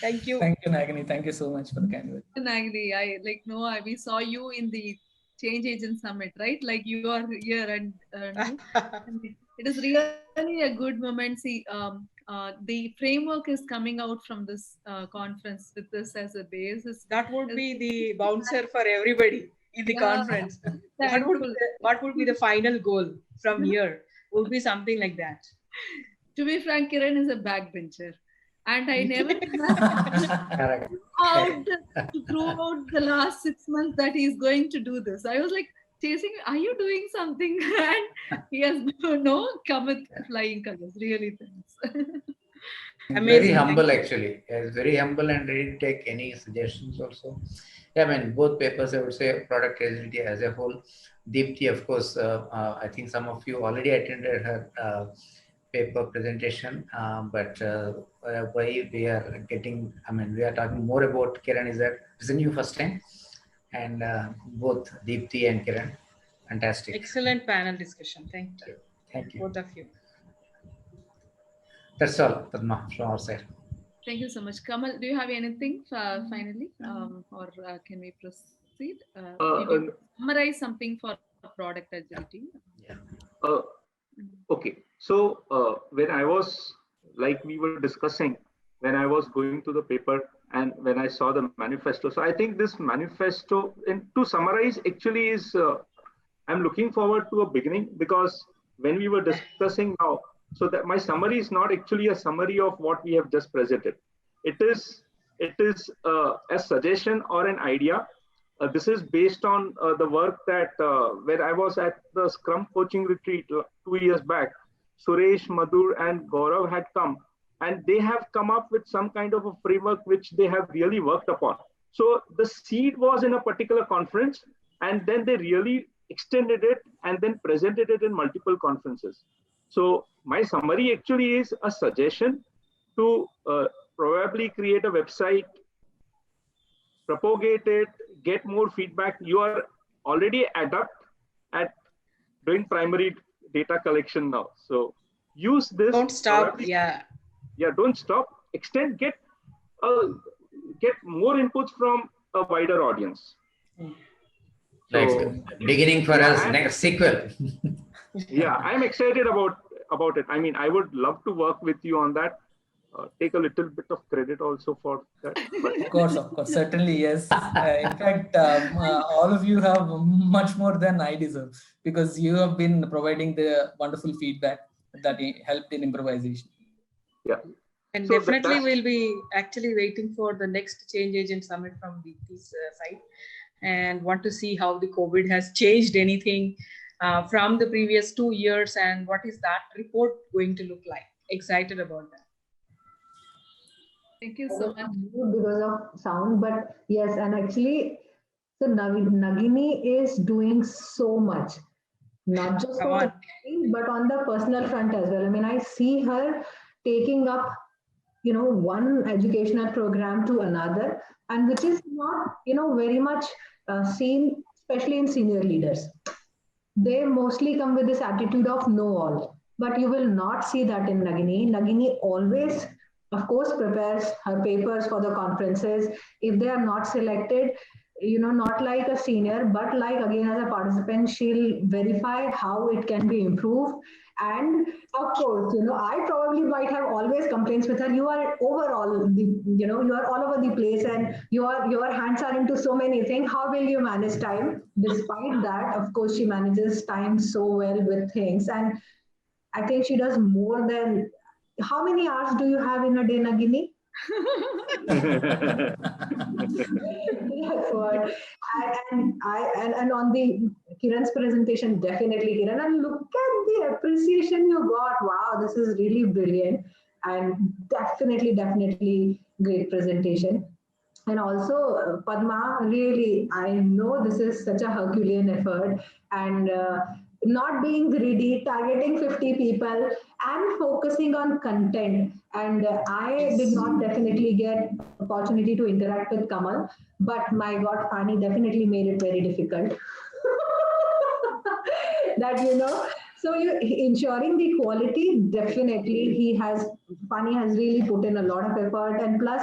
Thank you. Thank you, Nagini. Thank you so much for the kind words. Nagini, we saw you in the Change Agent Summit, right? Like you are here, and it is really a good moment. See, the framework is coming out from this conference with this as a basis. That would be the bouncer for everybody in the conference. What would be the final goal from here? Would be something like that. To be frank, Kiran is a backbencher. and I never Correct. throughout the last 6 months that he's going to do this. I was like chasing, are you doing something? And he has come with flying colors. Really, thanks. Very Amazing. humble, actually. He's very humble and ready to take any suggestions also. Yeah, I mean, both papers, I would say, product traceability as a whole. Deepti, of course, I think some of you already attended her paper presentation, but why we are getting, I mean, we are talking more about Kiran is that it's a new first time, and both Deepti and Kiran, fantastic. Excellent panel discussion. Thank you. Thank you. Both of you. That's all, Padma, from our side. Thank you so much. Kamal, do you have anything finally, or can we proceed? Maybe summarize something for product agility. Yeah. Okay. So when I was, like we were discussing, when I was going to the paper and when I saw the manifesto, so I think this manifesto, and to summarize, actually is, I'm looking forward to a beginning, because when we were discussing now, so that my summary is not actually a summary of what we have just presented. It is a suggestion or an idea. This is based on the work that where I was at the Scrum coaching retreat 2 years back. Suresh, Madhur, and Gaurav had come, and they have come up with some kind of a framework which they have really worked upon. So the seed was in a particular conference, and then they really extended it and then presented it in multiple conferences. So my summary actually is a suggestion to probably create a website, propagate it, get more feedback. You are already adept at doing primary data collection now. So use this. Don't stop. Yeah. Yeah, don't stop. Extend, get more inputs from a wider audience. Like So, beginning for us, next sequel. yeah, I'm excited about it. I mean, I would love to work with you on that. Take a little bit of credit also for that. But Of course, certainly, yes. In fact, all of you have much more than I deserve, because you have been providing the wonderful feedback that helped in improvisation. yeah. And So definitely that's- we'll be actually waiting for the next Change Agent Summit from Deepti's side, and want to see how the COVID has changed anything from the previous 2 years, and what is that report going to look like. Excited about that. Thank you so much. Because of sound, but yes, and actually, so Nagini is doing so much, not just Come for on. the team, but on the personal front as well. I mean, I see her taking up, one educational program to another, and which is not, very much seen, especially in senior leaders. They mostly come with this attitude of know all, but you will not see that in Nagini. Nagini always, of course, prepares her papers for the conferences. If they are not selected, not like a senior, but like again as a participant, she'll verify how it can be improved. And of course, I probably might have always complaints with her. You are overall, you are all over the place, and your hands are into so many things. How will you manage time? Despite that, of course, she manages time so well with things, and I think she does more than. How many hours do you have in a day, Nagini? That's what. And on the Kiran's presentation, definitely Kiran. And look at the appreciation you got. Wow, this is really brilliant, and definitely great presentation. And also, Padma, really, I know this is such a Herculean effort, and not being greedy, targeting 50 people, and focusing on content. And I did not definitely get opportunity to interact with Kamal, but my God, Fani definitely made it very difficult. That. So ensuring the quality, definitely Fani has really put in a lot of effort, and plus.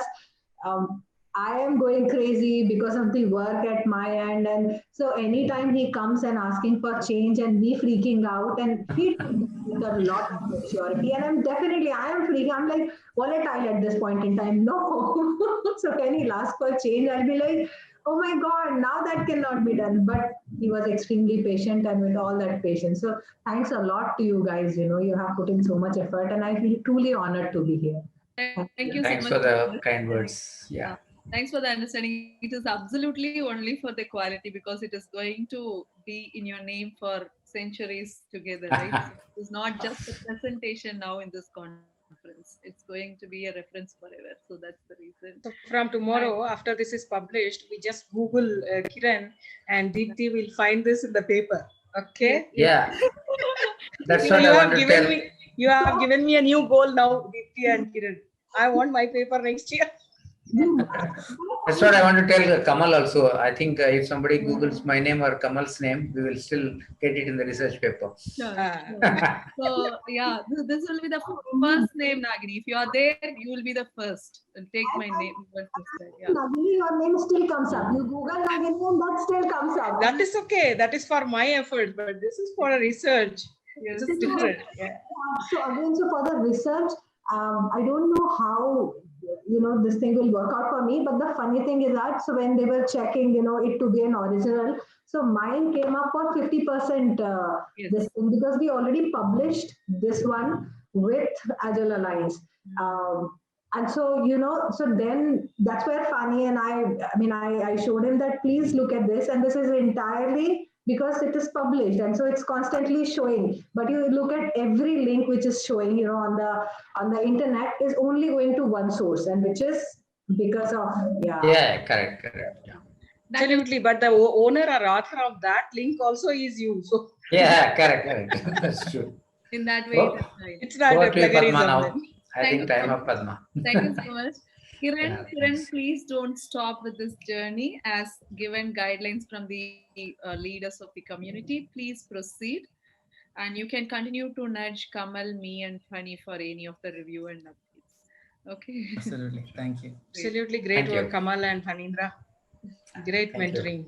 I am going crazy because of the work at my end. And so anytime he comes and asking for change and me freaking out, and he with a lot of maturity. And I am freaking, I'm like volatile at this point in time. No. So when he'll ask for change, I'll be like, oh my God, now that cannot be done. But he was extremely patient, and with all that patience. So thanks a lot to you guys. You have put in so much effort, and I feel truly honored to be here. Thank you so Thanks much for the understanding. kind words. Yeah. Thanks for the understanding. It is absolutely only for the quality because it is going to be in your name for centuries together, right? So it's not just a presentation now in this conference. It's going to be a reference forever. So that's the reason. So from tomorrow, after this is published, we just Google Kiran and Deepthi will find this in the paper. Okay. Yeah. That's You what I want to given tell. me. You have given me a new goal now, Deepthi and Kiran. I want my paper next year. That's what I want to tell Kamal also. I think if somebody Googles my name or Kamal's name, we will still get it in the research paper. Sure, Ah. sure. So yeah, this will be the first name, Nagini. If you are there, you will be the first. Take my name. Yeah. Nagini, your name still comes up. You Google Nagini and that still comes up. That is okay. That is for my effort, but this is for a research. Yes. This is different. Yeah. So again, so for the research, I don't know how this thing will work out for me. But the funny thing is that so when they were checking, it to be an original, so mine came up for 50% Yes. this thing because we already published this one with Agile Alliance. And so, so then that's where Fani and I showed him that please look at this. And this is entirely because it is published. And so it's constantly showing. But you look at every link which is showing, on the internet is only going to one source and which is because of, Yeah, correct. Yeah. Absolutely. But the owner or author of that link also is you. So Yeah, correct. That's true. In that way, Oh. it is right. it's not Over a to you, Padma, plagiarism. now. then. I think time up, Padma. Thank you so much. Kiran, Yeah, Kiran, thanks. please don't stop with this journey as given guidelines from the leaders of the community. Please proceed. And you can continue to nudge Kamal, me, and Fani for any of the review and updates. Okay. Absolutely. Thank you. Absolutely great Thank work, you. Kamal and Phanindra. Great Thank you. mentoring.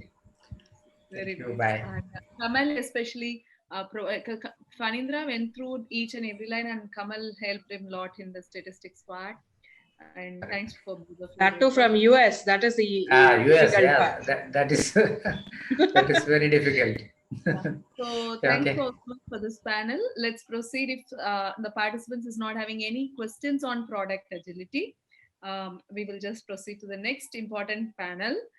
Very Thank you. good. Bye. And Kamal especially, Phanindra went through each and every line and Kamal helped him a lot in the statistics part. And thanks for both of you. That too from US. That is the US, difficult yeah, part. that is that is very difficult. So Yeah, thanks okay. so much for this panel. Let's proceed. If the participants is not having any questions on product agility, we will just proceed to the next important panel.